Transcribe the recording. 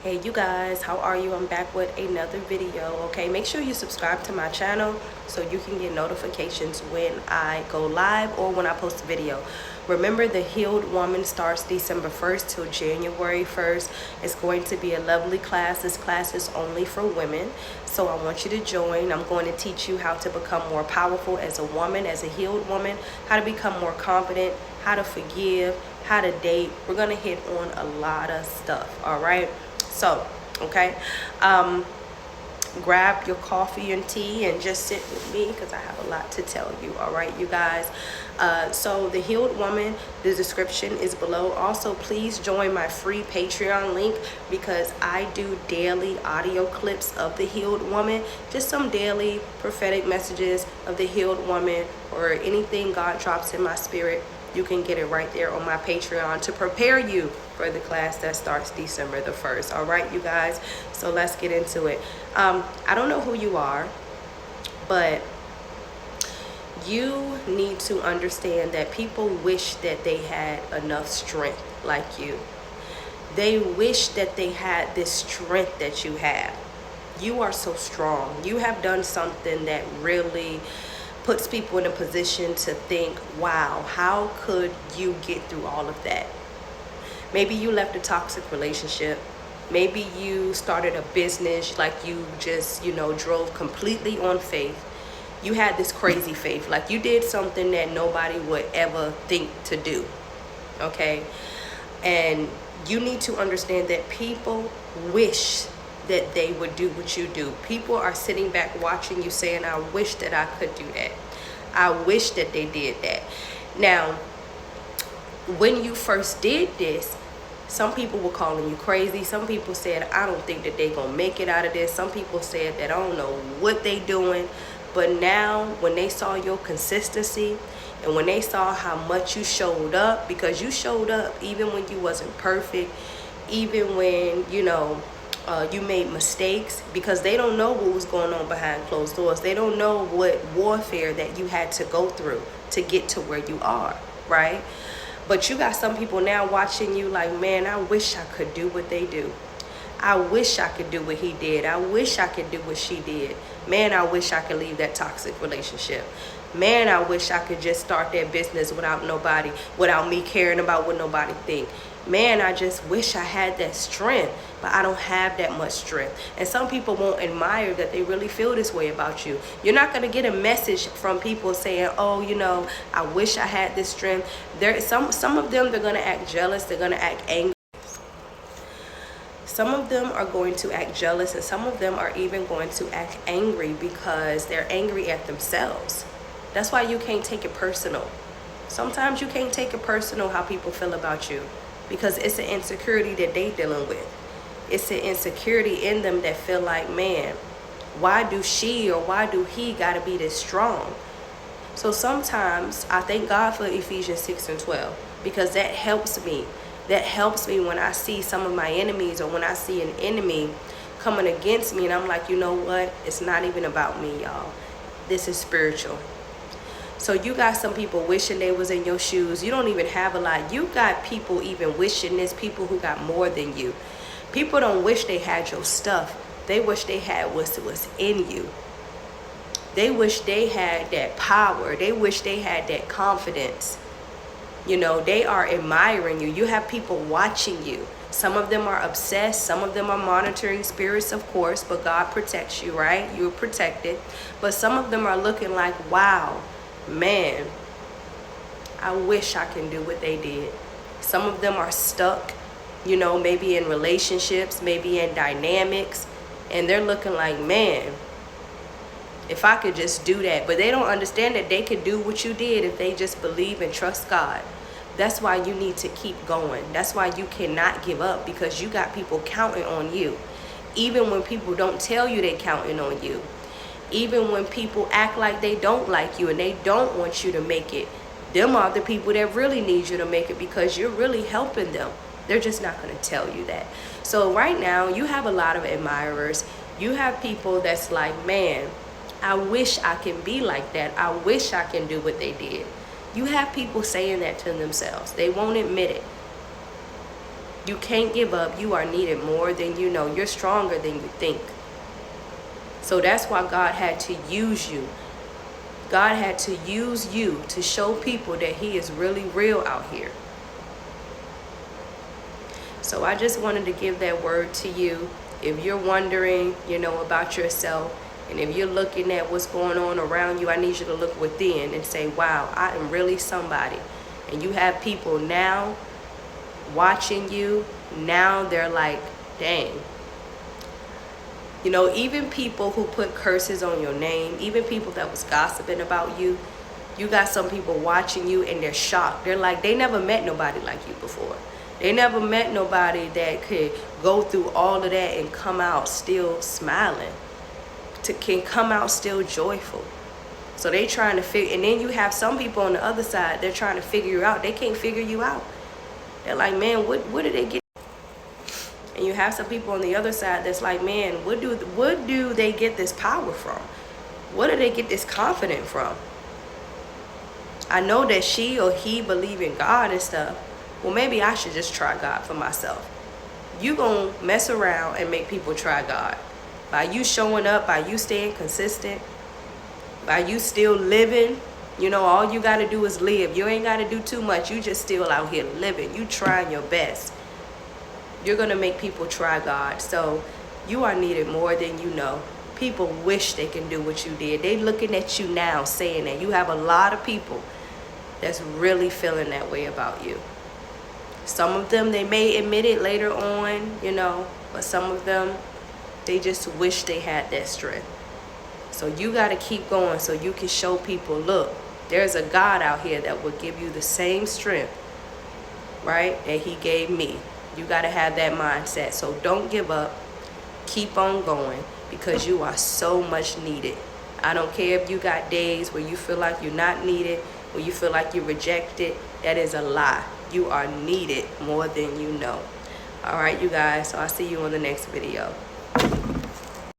Hey you guys, how are you? I'm back with another video. Okay, make sure you subscribe to my channel so you can get notifications when I go live or when I post a video. Remember, the Healed Woman starts December 1st till January 1st. It's going to be a lovely class. This class is only for women, so I want you to join. I'm going to teach you how to become more powerful as a woman, as a healed woman, how to become more confident, how to forgive, how to date. We're going to hit on a lot of stuff, all right? So, okay, grab your coffee and tea and just sit with me because I have a lot to tell you. All right, you guys. So the Healed Woman, the description is below. Also, please join my free Patreon link because I do daily audio clips of the Healed Woman, just some daily prophetic messages of the Healed Woman or anything God drops in my spirit. You can get it right there on my Patreon to prepare you for the class that starts December the 1st. All right, you guys. So let's get into it. I don't know who you are, but you need to understand that people wish that they had enough strength like you. They wish that they had this strength that you have. You are so strong. You have done something that really puts people in a position to think, wow, how could you get through all of that? Maybe you left a toxic relationship. Maybe you started a business, like you just, drove completely on faith. You had this crazy faith, like you did something that nobody would ever think to do, okay? And you need to understand that people wish that they would do what you do. People are sitting back watching you saying, I wish that I could do that. I wish that they did that. Now, when you first did this, some people were calling you crazy. Some people said, I don't think that they're going to make it out of this. Some people said that I don't know what they doing. But now when they saw your consistency and when they saw how much you showed up, because you showed up even when you wasn't perfect, even when, you made mistakes, because they don't know what was going on behind closed doors. They don't know what warfare that you had to go through to get to where you are, right? But you got some people now watching you like, man, I wish I could do what they do. I wish I could do what he did. I wish I could do what she did. Man, I wish I could leave that toxic relationship. Man, I wish I could just start that business without me caring about what nobody think. Man, I just wish I had that strength, but I don't have that much strength. And some people won't admire that they really feel this way about you. You're not going to get a message from people saying, oh, I wish I had this strength. Some of them, they're going to act jealous. They're going to act angry. Some of them are going to act jealous, and some of them are even going to act angry because they're angry at themselves. That's why you can't take it personal. Sometimes you can't take it personal how people feel about you, because it's an insecurity that they're dealing with. It's an insecurity in them that feel like, man, why do she or why do he got to be this strong? So sometimes I thank God for Ephesians 6:12, because that helps me. That helps me when I see some of my enemies, or when I see an enemy coming against me, and I'm like, you know what? It's not even about me, y'all. This is spiritual. So you got some people wishing they was in your shoes. You don't even have a lot. You got people even wishing this, people who got more than you. People don't wish they had your stuff. They wish they had what was in you. They wish they had that power. They wish they had that confidence. They are admiring you. You have people watching you. Some of them are obsessed. Some of them are monitoring spirits, of course, but God protects you, right? You're protected. But some of them are looking like, wow, man, I wish I can do what they did. Some of them are stuck, maybe in relationships, maybe in dynamics, and they're looking like, man, if I could just do that. But they don't understand that they could do what you did if they just believe and trust God. That's why you need to keep going. That's why you cannot give up, because you got people counting on you. Even when people don't tell you they're counting on you. Even when people act like they don't like you and they don't want you to make it. Them are the people that really need you to make it, because you're really helping them. They're just not going to tell you that. So right now, you have a lot of admirers. You have people that's like, man, I wish I can be like that. I wish I can do what they did. You have people saying that to themselves. They won't admit it. You can't give up. You are needed more than you know. You're stronger than you think. So that's why God had to use you. God had to use you to show people that he is really real out here. So I just wanted to give that word to you. If you're wondering, about yourself, and if you're looking at what's going on around you, I need you to look within and say, wow, I am really somebody. And you have people now watching you. Now they're like, dang. Even people who put curses on your name, even people that was gossiping about you, you got some people watching you and they're shocked. They're like, they never met nobody like you before. They never met nobody that could go through all of that and come out still smiling, can come out still joyful. So they trying to figure, and then you have some people on the other side, they're trying to figure you out. They can't figure you out. They're like, man, what did they get? And you have some people on the other side that's like, man, what do they get this power from? What do they get this confidence from? I know that she or he believe in God and stuff. Well, maybe I should just try God for myself. You gonna mess around and make people try God. By you showing up, by you staying consistent, by you still living, all you gotta do is live. You ain't gotta do too much. You just still out here living. You trying your best. You're gonna make people try God. So you are needed more than you know. People wish they can do what you did. They looking at you now saying that. You have a lot of people that's really feeling that way about you. Some of them, they may admit it later on, but some of them, they just wish they had that strength. So you got to keep going so you can show people, look, there's a God out here that will give you the same strength, right, that he gave me. You got to have that mindset. So don't give up. Keep on going because you are so much needed. I don't care if you got days where you feel like you're not needed, where you feel like you're rejected. That is a lie. You are needed more than you know. All right, you guys. So I'll see you on the next video.